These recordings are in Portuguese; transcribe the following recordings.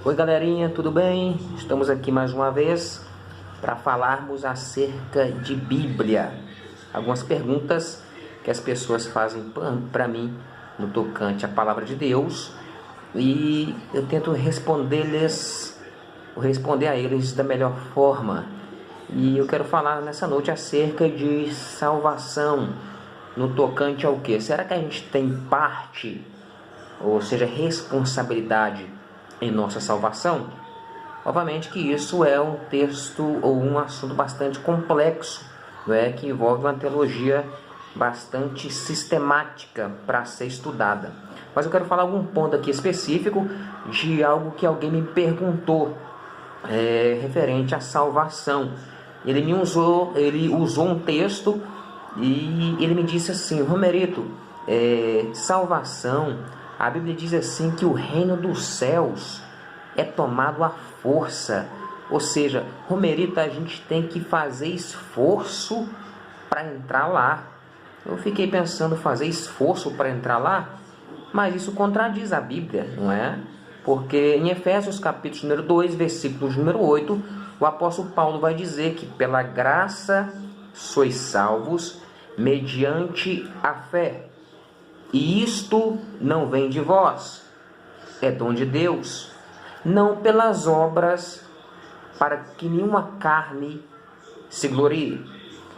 Oi galerinha, tudo bem? Estamos aqui mais uma vez para falarmos acerca de Bíblia. Algumas perguntas que as pessoas fazem para mim no tocante à palavra de Deus e eu tento responder a eles da melhor forma. E eu quero falar nessa noite acerca de salvação no tocante ao quê? Será que a gente tem parte, ou seja, responsabilidade em nossa salvação? Obviamente que isso é um texto ou um assunto bastante complexo, que envolve uma teologia bastante sistemática para ser estudada. Mas eu quero falar algum ponto aqui específico de algo que alguém me perguntou referente à salvação. Ele usou um texto e ele me disse assim: Romerito, salvação, a Bíblia diz assim que o reino dos céus é tomado à força. Ou seja, Romerito, a gente tem que fazer esforço para entrar lá. Eu fiquei pensando, fazer esforço para entrar lá? Mas isso contradiz a Bíblia, não é? Porque em Efésios capítulo número 2, versículo número 8, o apóstolo Paulo vai dizer que pela graça sois salvos mediante a fé. E isto não vem de vós, é dom de Deus, não pelas obras, para que nenhuma carne se glorie.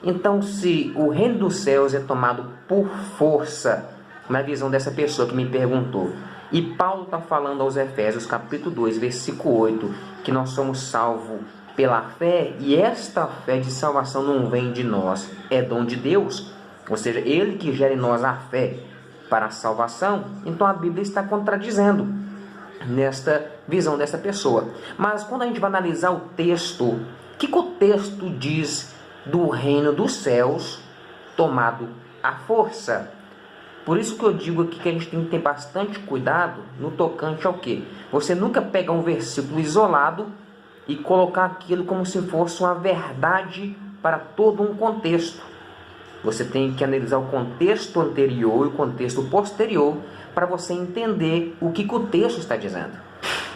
Então, se o reino dos céus é tomado por força, na visão dessa pessoa que me perguntou, e Paulo está falando aos Efésios capítulo 2, versículo 8, que nós somos salvos pela fé, e esta fé de salvação não vem de nós, é dom de Deus, ou seja, Ele que gera em nós a fé para a salvação. Então a Bíblia está contradizendo nesta visão dessa pessoa. Mas quando a gente vai analisar o texto, o que o texto diz do reino dos céus tomado à força? Por isso que eu digo aqui que a gente tem que ter bastante cuidado no tocante ao quê? Você nunca pegar um versículo isolado e colocar aquilo como se fosse uma verdade para todo um contexto. Você tem que analisar o contexto anterior e o contexto posterior para você entender o que o texto está dizendo.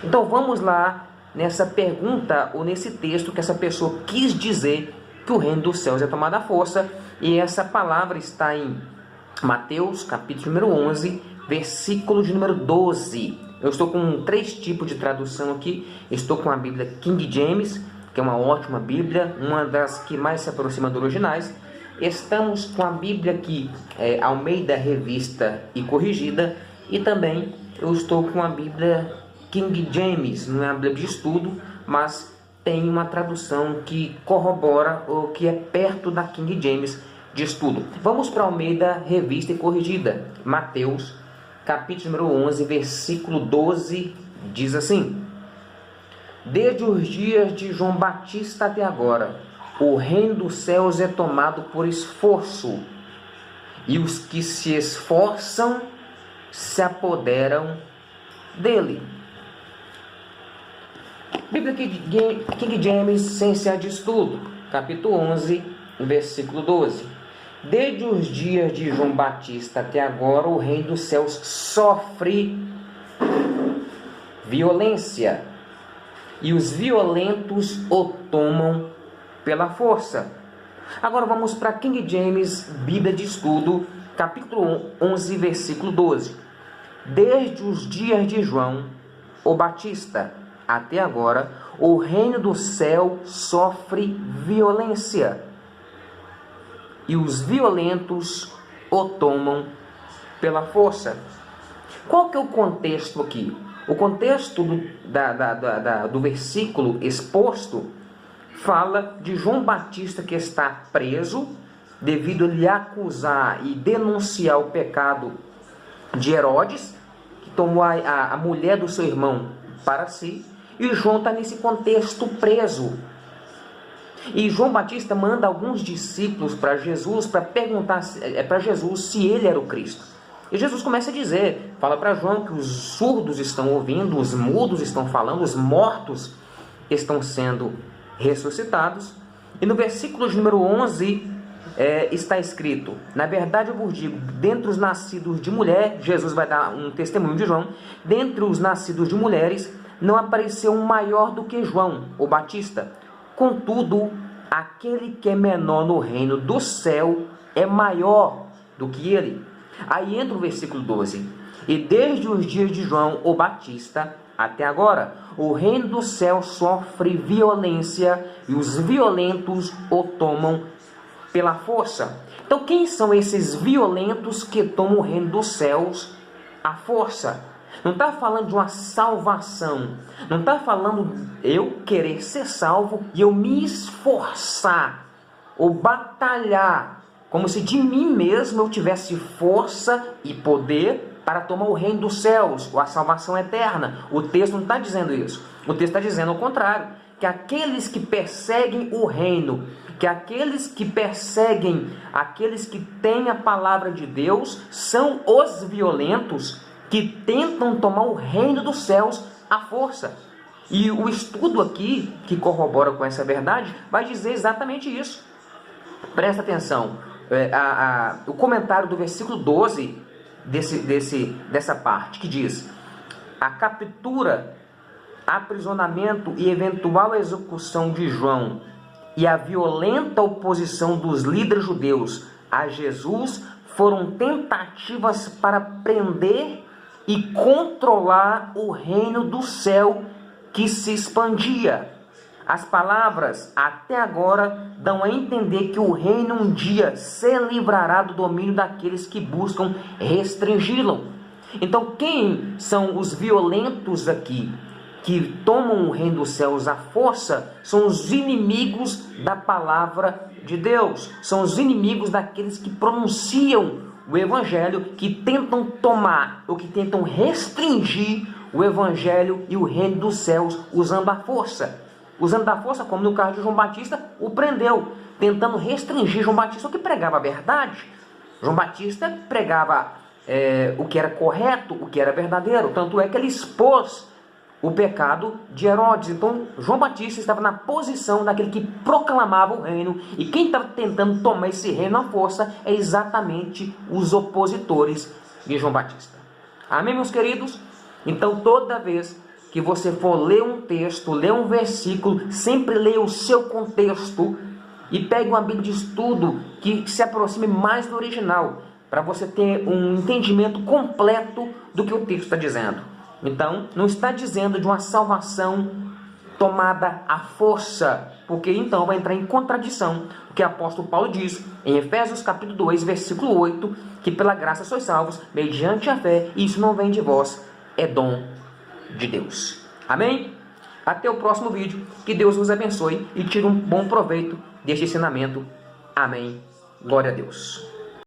Então vamos lá nessa pergunta ou nesse texto que essa pessoa quis dizer que o reino dos céus é tomado à força. E essa palavra está em Mateus capítulo número 11, versículo de número 12. Eu estou com 3 tipos de tradução aqui. Estou com a Bíblia King James, que é uma ótima Bíblia, uma das que mais se aproxima dos originais. Estamos com a Bíblia aqui, Almeida Revista e Corrigida, e também eu estou com a Bíblia King James, não é a Bíblia de estudo, mas tem uma tradução que corrobora ou que é perto da King James de estudo. Vamos para a Almeida Revista e Corrigida. Mateus, capítulo número 11, versículo 12, diz assim: Desde os dias de João Batista até agora, o reino dos céus é tomado por esforço, e os que se esforçam se apoderam dele. Bíblia King James, Ciência de Estudo, capítulo 11, versículo 12. Desde os dias de João Batista até agora, o reino dos céus sofre violência, e os violentos o tomam pela força. Agora vamos para King James, Bíblia de Estudo, capítulo 11, versículo 12. Desde os dias de João o Batista até agora, o reino do céu sofre violência, e os violentos o tomam pela força. Qual que é o contexto aqui? O contexto do versículo exposto fala de João Batista, que está preso devido a lhe acusar e denunciar o pecado de Herodes, que tomou a mulher do seu irmão para si, e João está nesse contexto preso. E João Batista manda alguns discípulos para Jesus para perguntar para Jesus se ele era o Cristo. E Jesus começa a dizer, fala para João que os surdos estão ouvindo, os mudos estão falando, os mortos estão sendo ressuscitados. E no versículo número 11, está escrito: na verdade eu vos digo, dentre os nascidos de mulher, Jesus vai dar um testemunho de João, dentre os nascidos de mulheres, não apareceu um maior do que João, o Batista. Contudo, aquele que é menor no reino do céu é maior do que ele. Aí entra o versículo 12. E desde os dias de João, o Batista, até agora, o reino do céu sofre violência e os violentos o tomam pela força. Então, quem são esses violentos que tomam o reino dos céus à força? Não está falando de uma salvação. Não está falando eu querer ser salvo e eu me esforçar ou batalhar, como se de mim mesmo eu tivesse força e poder para tomar o reino dos céus, ou a salvação eterna. O texto não está dizendo isso. O texto está dizendo ao contrário, que aqueles que perseguem o reino, que aqueles que perseguem, aqueles que têm a palavra de Deus, são os violentos que tentam tomar o reino dos céus à força. E o estudo aqui, que corrobora com essa verdade, vai dizer exatamente isso. Presta atenção, o comentário do versículo 12 dessa parte, que diz: a captura, aprisionamento e eventual execução de João e a violenta oposição dos líderes judeus a Jesus foram tentativas para prender e controlar o reino do céu que se expandia. As palavras até agora dão a entender que o reino um dia se livrará do domínio daqueles que buscam restringi-lo. Então, quem são os violentos aqui, que tomam o reino dos céus à força? São os inimigos da palavra de Deus. São os inimigos daqueles que pronunciam o evangelho, que tentam tomar, ou que tentam restringir o evangelho e o reino dos céus usando a força. Usando da força, como no caso de João Batista, o prendeu, tentando restringir João Batista, o que pregava a verdade. João Batista pregava o que era correto, o que era verdadeiro. Tanto é que ele expôs o pecado de Herodes. Então, João Batista estava na posição daquele que proclamava o reino. E quem estava tentando tomar esse reino à força é exatamente os opositores de João Batista. Amém, meus queridos? Então, toda vez que você for ler um texto, ler um versículo, sempre leia o seu contexto e pegue uma Bíblia de estudo que se aproxime mais do original, para você ter um entendimento completo do que o texto está dizendo. Então, não está dizendo de uma salvação tomada à força, porque então vai entrar em contradição o que o apóstolo Paulo diz em Efésios capítulo 2, versículo 8, que pela graça sois salvos, mediante a fé, e isso não vem de vós, é dom de Deus. Amém? Até o próximo vídeo. Que Deus vos abençoe e tire um bom proveito deste ensinamento. Amém. Glória a Deus.